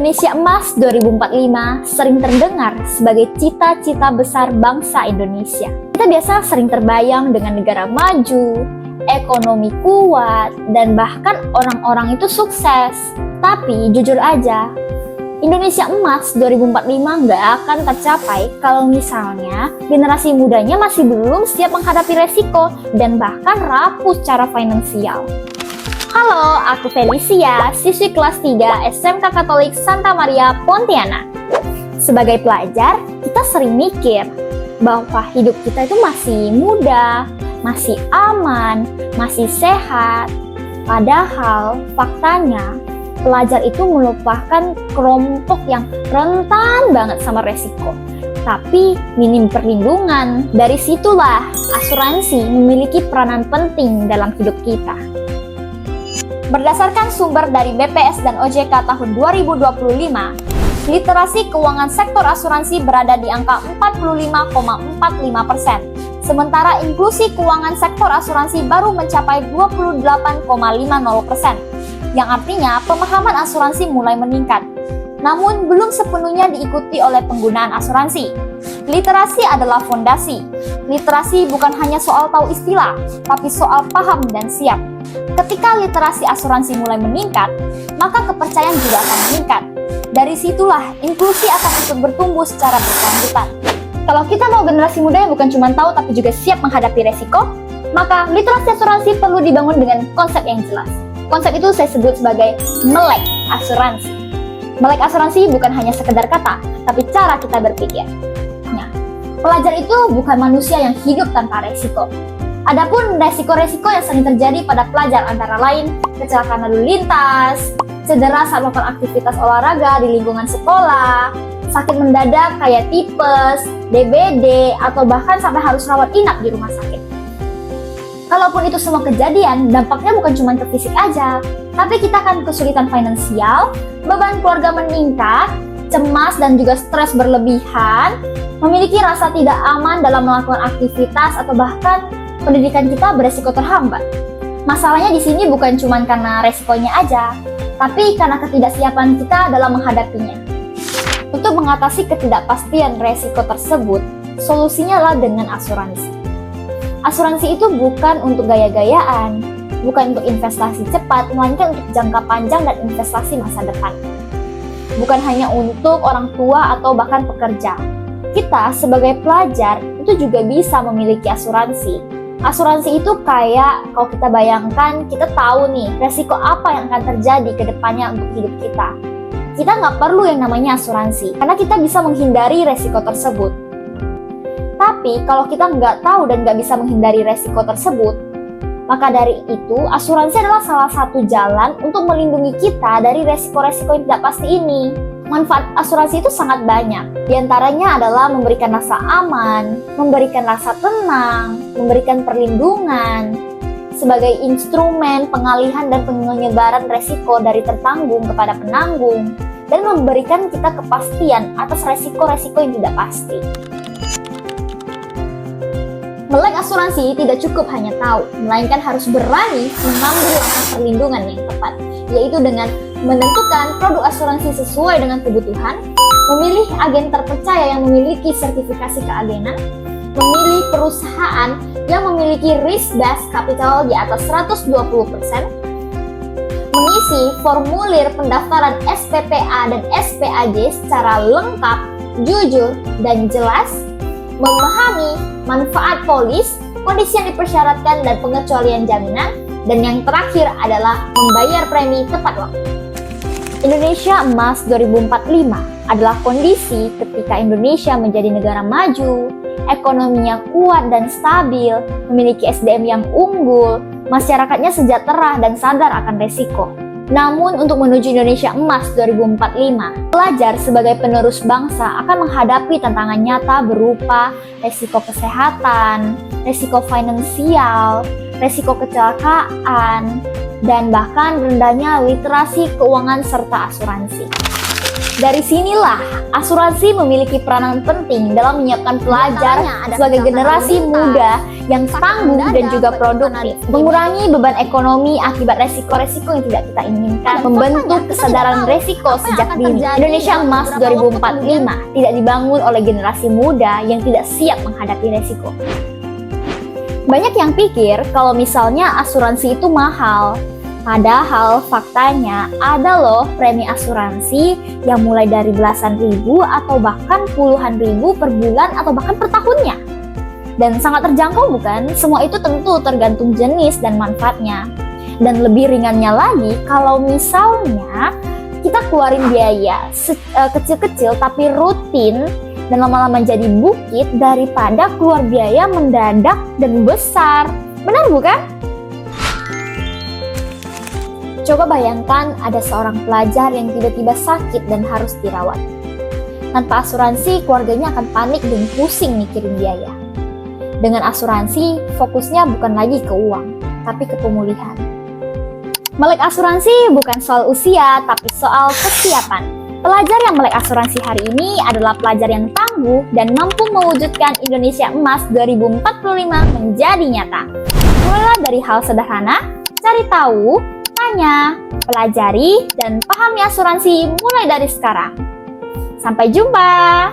Indonesia Emas 2045 sering terdengar sebagai cita-cita besar bangsa Indonesia. Kita biasa sering terbayang dengan negara maju, ekonomi kuat, dan bahkan orang-orang itu sukses. Tapi jujur aja, Indonesia Emas 2045 nggak akan tercapai kalau misalnya generasi mudanya masih belum siap menghadapi resiko dan bahkan rapuh secara finansial. Halo, aku Felicia, siswi kelas 3 SMK Katolik Santa Maria Pontianak. Sebagai pelajar, kita sering mikir bahwa hidup kita itu masih muda, masih aman, masih sehat. Padahal faktanya, pelajar itu merupakan kelompok yang rentan banget sama resiko. Tapi minim perlindungan. Dari situlah asuransi memiliki peranan penting dalam hidup kita. Berdasarkan sumber dari BPS dan OJK tahun 2025, literasi keuangan sektor asuransi berada di angka 45,45%. Sementara inklusi keuangan sektor asuransi baru mencapai 28,50%, yang artinya pemahaman asuransi mulai meningkat. Namun belum sepenuhnya diikuti oleh penggunaan asuransi. Literasi adalah fondasi. Literasi bukan hanya soal tahu istilah, tapi soal paham dan siap. Ketika literasi asuransi mulai meningkat, maka kepercayaan juga akan meningkat. Dari situlah inklusi akan ikut bertumbuh secara berkelanjutan. Kalau kita mau generasi muda yang bukan cuma tahu tapi juga siap menghadapi resiko, maka literasi asuransi perlu dibangun dengan konsep yang jelas. Konsep itu saya sebut sebagai melek asuransi. Melek asuransi bukan hanya sekedar kata, tapi cara kita berpikir. Nah, pelajar itu bukan manusia yang hidup tanpa resiko. Adapun resiko-resiko yang sering terjadi pada pelajar antara lain kecelakaan lalu lintas, cedera saat melakukan aktivitas olahraga di lingkungan sekolah, sakit mendadak kayak tipes, DBD, atau bahkan sampai harus rawat inap di rumah sakit. Kalaupun itu semua kejadian, dampaknya bukan cuma ke fisik aja, tapi kita akan kesulitan finansial, beban keluarga meningkat, cemas dan juga stres berlebihan, memiliki rasa tidak aman dalam melakukan aktivitas atau bahkan pendidikan kita beresiko terhambat. Masalahnya di sini bukan cuma karena resikonya aja, tapi karena ketidaksiapan kita dalam menghadapinya. Untuk mengatasi ketidakpastian resiko tersebut, solusinya adalah dengan asuransi. Asuransi itu bukan untuk gaya-gayaan, bukan untuk investasi cepat, melainkan untuk jangka panjang dan investasi masa depan. Bukan hanya untuk orang tua atau bahkan pekerja. Kita sebagai pelajar itu juga bisa memiliki asuransi. Asuransi itu kayak kalau kita bayangkan, kita tahu nih resiko apa yang akan terjadi ke depannya untuk hidup kita. Kita nggak perlu yang namanya asuransi, karena kita bisa menghindari resiko tersebut. Tapi kalau kita nggak tahu dan nggak bisa menghindari resiko tersebut, maka dari itu asuransi adalah salah satu jalan untuk melindungi kita dari resiko-resiko yang tidak pasti ini. Manfaat asuransi itu sangat banyak. Di antaranya adalah memberikan rasa aman, memberikan rasa tenang, memberikan perlindungan sebagai instrumen pengalihan dan penyebaran resiko dari tertanggung kepada penanggung, dan memberikan kita kepastian atas resiko-resiko yang tidak pasti. Melek asuransi tidak cukup hanya tahu, melainkan harus berani mengambil langkah perlindungan yang tepat, yaitu dengan menentukan produk asuransi sesuai dengan kebutuhan, memilih agen terpercaya yang memiliki sertifikasi keagenan, memilih perusahaan yang memiliki risk-based capital di atas 120%, mengisi formulir pendaftaran SPPA dan SPAJ secara lengkap, jujur, dan jelas, memahami manfaat polis, kondisi yang dipersyaratkan dan pengecualian jaminan, dan yang terakhir adalah membayar premi tepat waktu. Indonesia Emas 2045 adalah kondisi ketika Indonesia menjadi negara maju, ekonominya kuat dan stabil, memiliki SDM yang unggul, masyarakatnya sejahtera dan sadar akan resiko. Namun untuk menuju Indonesia Emas 2045, pelajar sebagai penerus bangsa akan menghadapi tantangan nyata berupa resiko kesehatan, resiko finansial, resiko kecelakaan, dan bahkan rendahnya literasi keuangan serta asuransi. Dari sinilah asuransi memiliki peranan penting dalam menyiapkan pelajar sebagai generasi muda yang tangguh dan juga produktif, mengurangi beban ekonomi akibat resiko-resiko yang tidak kita inginkan, membentuk kesadaran resiko sejak dini. Indonesia Emas 2045 tidak dibangun oleh generasi muda yang tidak siap menghadapi resiko. Banyak yang pikir kalau misalnya asuransi itu mahal. Padahal faktanya ada loh premi asuransi yang mulai dari belasan ribu atau bahkan puluhan ribu per bulan atau bahkan per tahunnya. Dan sangat terjangkau bukan? Semua itu tentu tergantung jenis dan manfaatnya. Dan lebih ringannya lagi kalau misalnya kita keluarin biaya kecil-kecil tapi rutin dan lama-lama jadi bukit daripada keluar biaya mendadak dan besar. Benar bukan? Coba bayangkan ada seorang pelajar yang tiba-tiba sakit dan harus dirawat. Tanpa asuransi, keluarganya akan panik dan pusing mikirin biaya. Dengan asuransi, fokusnya bukan lagi ke uang, tapi ke pemulihan. Melek asuransi bukan soal usia, tapi soal kesiapan. Pelajar yang melek asuransi hari ini adalah pelajar yang tangguh dan mampu mewujudkan Indonesia Emas 2045 menjadi nyata. Mulailah dari hal sederhana, cari tahu, tanya, pelajari, dan pahami asuransi mulai dari sekarang. Sampai jumpa!